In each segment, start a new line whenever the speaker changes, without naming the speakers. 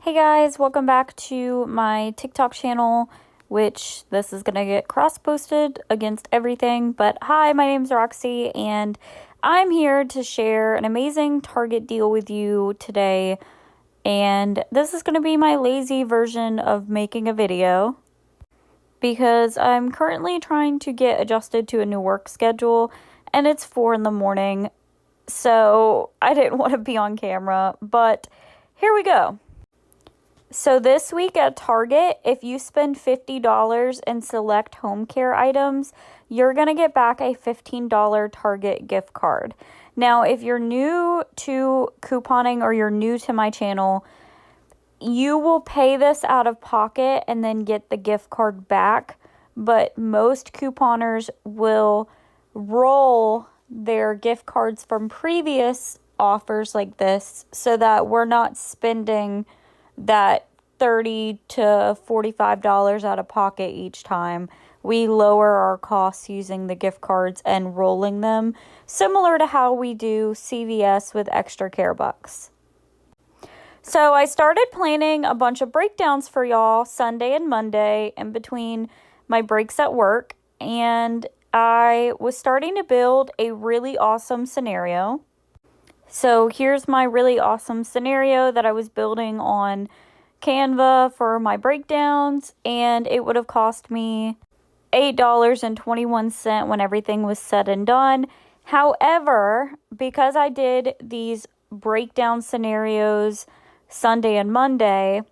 Hey guys, welcome back to my TikTok channel, which this is going to get cross-posted against everything. But hi, my name's Roxy, and I'm here to share an amazing Target deal with you today. And this is going to be my lazy version of making a video because I'm currently trying to get adjusted to a new work schedule, and it's 4 in the morning, so I didn't want to be on camera, but here we go. So this week at Target, if you spend $50 and select home care items, you're going to get back a $15 Target gift card. Now, if you're new to couponing or you're new to my channel, you will pay this out of pocket and then get the gift card back. But most couponers will roll their gift cards from previous offers like this so that we're not spending that $30 to $45 out of pocket each time. We lower our costs using the gift cards and rolling them, similar to how we do CVS with extra care bucks. So I started planning a bunch of breakdowns for y'all Sunday and Monday in between my breaks at work, and I was starting to build a really awesome scenario. So here's my really awesome scenario that I was building on Canva for my breakdowns, and it would have cost me $8.21 when everything was said and done. However, because I did these breakdown scenarios Sunday and Monday,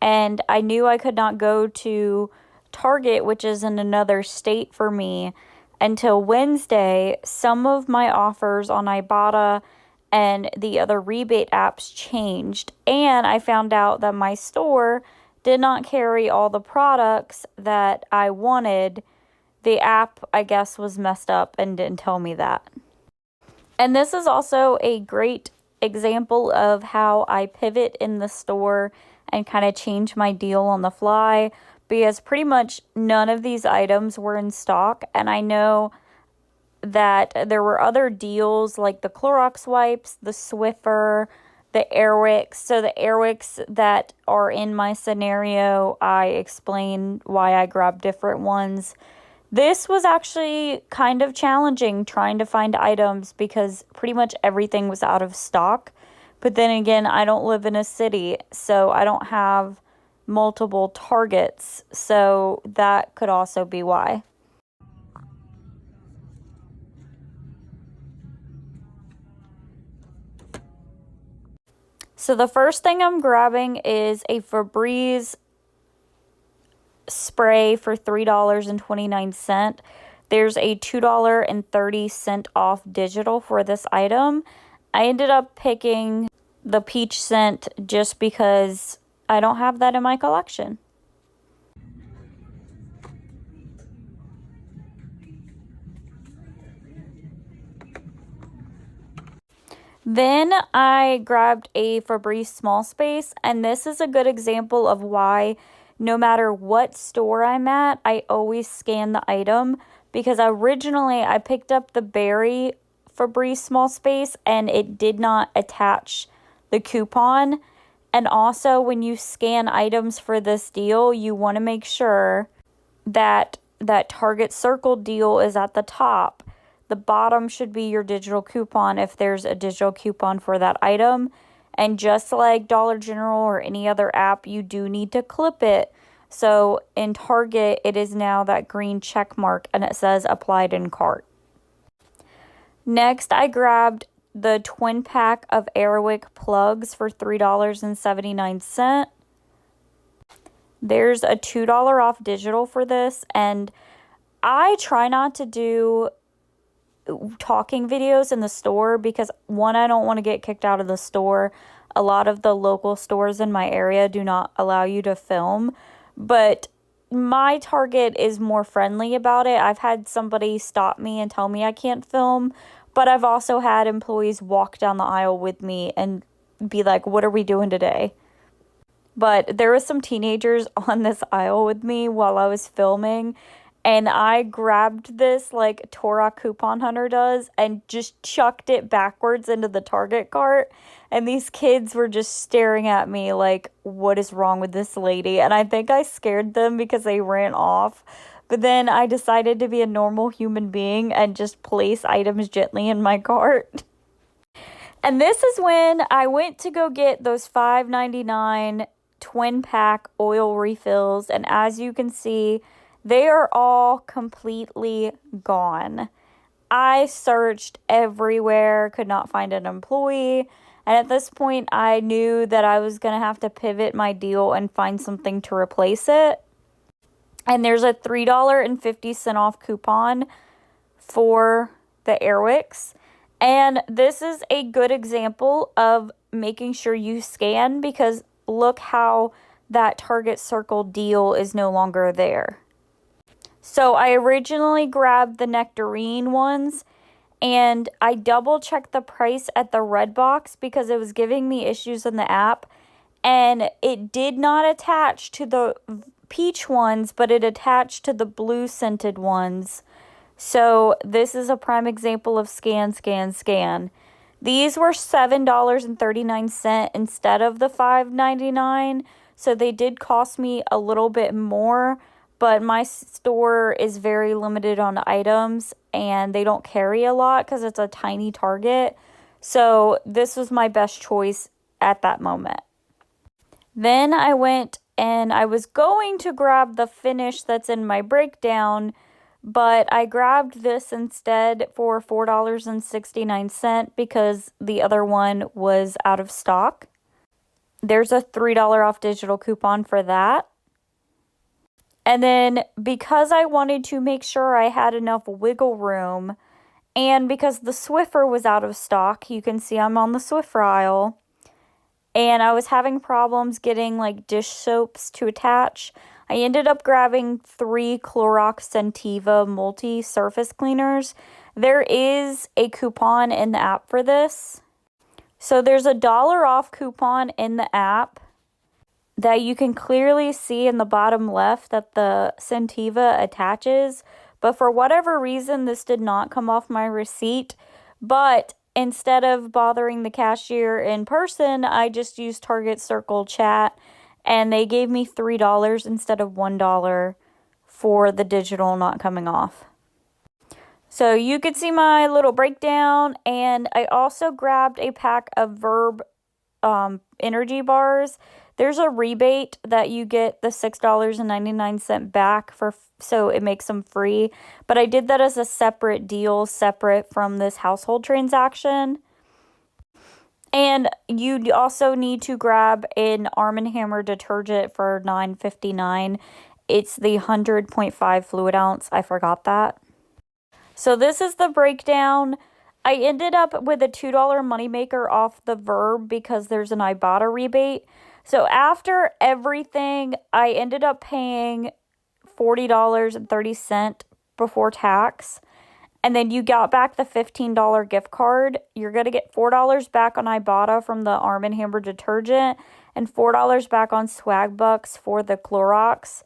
and I knew I could not go to Target, which is in another state for me, until Wednesday, some of my offers on Ibotta and the other rebate apps changed, and I found out that my store did not carry all the products that I wanted. The app, I guess, was messed up and didn't tell me that. And this is also a great example of how I pivot in the store and kind of change my deal on the fly, because pretty much none of these items were in stock, and I know that there were other deals like the Clorox wipes, the Swiffer, the Airwicks. So the Airwicks that are in my scenario, I explain why I grabbed different ones. This was actually kind of challenging trying to find items because pretty much everything was out of stock. But then again, I don't live in a city, so I don't have multiple Targets. So that could also be why. So the first thing I'm grabbing is a Febreze spray for $3.29. There's a $2.30 off digital for this item. I ended up picking the peach scent just because I don't have that in my collection. Then I grabbed a Febreze Small Space, and this is a good example of why no matter what store I'm at, I always scan the item, because originally I picked up the Berry Febreze Small Space and it did not attach the coupon. And also when you scan items for this deal, you want to make sure that that Target Circle deal is at the top. The bottom should be your digital coupon if there's a digital coupon for that item. And just like Dollar General or any other app, you do need to clip it. So in Target, it is now that green check mark and it says applied in cart. Next, I grabbed the twin pack of Airwick plugs for $3.79. There's a $2 off digital for this, and I try not to do talking videos in the store because, one, I don't want to get kicked out of the store. A lot of the local stores in my area do not allow you to film, but my Target is more friendly about it. I've had somebody stop me and tell me I can't film, but I've also had employees walk down the aisle with me and be like, "What are we doing today?" But there was some teenagers on this aisle with me while I was filming, and I grabbed this like Torah coupon hunter does and just chucked it backwards into the Target cart. And these kids were just staring at me like, what is wrong with this lady? And I think I scared them because they ran off. But then I decided to be a normal human being and just place items gently in my cart. And this is when I went to go get those $5.99 twin pack oil refills. And as you can see, they are all completely gone. I searched everywhere, could not find an employee. And at this point, I knew that I was going to have to pivot my deal and find something to replace it. And there's a $3.50 off coupon for the Airwicks. And this is a good example of making sure you scan, because look how that Target Circle deal is no longer there. So I originally grabbed the nectarine ones, and I double checked the price at the red box because it was giving me issues in the app, and it did not attach to the peach ones, but it attached to the blue scented ones. So this is a prime example of scan, scan, scan. These were $7.39 instead of the $5.99, so they did cost me a little bit more, but my store is very limited on items, and they don't carry a lot because it's a tiny Target. So this was my best choice at that moment. Then I went and I was going to grab the finish that's in my breakdown, but I grabbed this instead for $4.69 because the other one was out of stock. There's a $3 off digital coupon for that. And then because I wanted to make sure I had enough wiggle room, and because the Swiffer was out of stock, you can see I'm on the Swiffer aisle, and I was having problems getting like dish soaps to attach, I ended up grabbing 3 Clorox Scentiva multi-surface cleaners. There is a coupon in the app for this. So there's a $1 off coupon in the app that you can clearly see in the bottom left that the Scentiva attaches. But for whatever reason, this did not come off my receipt. But instead of bothering the cashier in person, I just used Target Circle chat, and they gave me $3 instead of $1 for the digital not coming off. So you could see my little breakdown, and I also grabbed a pack of VERB energy bars. There's a rebate that you get the $6.99 back for, so it makes them free. But I did that as a separate deal, separate from this household transaction. And you also need to grab an Arm & Hammer detergent for $9.59. It's the 100.5 fluid ounce. I forgot that. So this is the breakdown. I ended up with a $2 moneymaker off the VERB because there's an Ibotta rebate. So after everything, I ended up paying $40.30 before tax. And then you got back the $15 gift card. You're going to get $4 back on Ibotta from the Arm & Hammer detergent and $4 back on Swagbucks for the Clorox.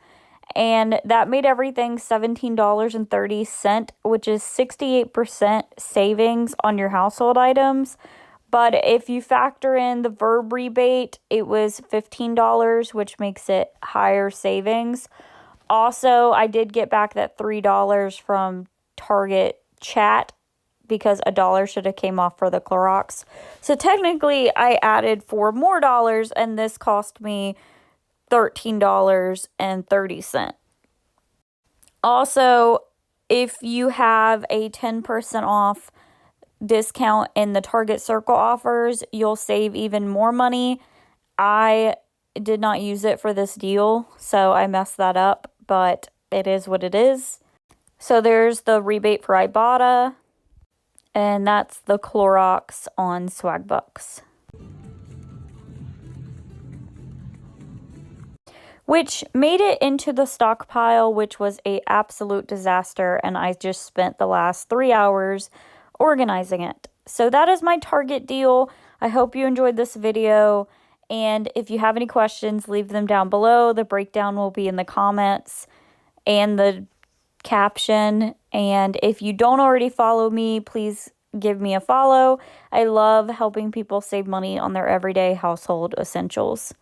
And that made everything $17.30, which is 68% savings on your household items. But if you factor in the VERB rebate, it was $15, which makes it higher savings. Also, I did get back that $3 from Target chat because $1 should have came off for the Clorox. So technically, I added $4 more, and this cost me $13.30. Also, if you have a 10% off discount in the Target Circle offers, you'll save even more money. I did not use it for this deal, so I messed that up, but it is what it is. So there's the rebate for Ibotta, and that's the Clorox on Swagbucks, which made it into the stockpile, which was an absolute disaster, and I just spent the last 3 hours organizing it. So that is my Target deal. I hope you enjoyed this video, and if you have any questions, leave them down below. The breakdown will be in the comments, and the caption. And if you don't already follow me, please give me a follow. I love helping people save money on their everyday household essentials.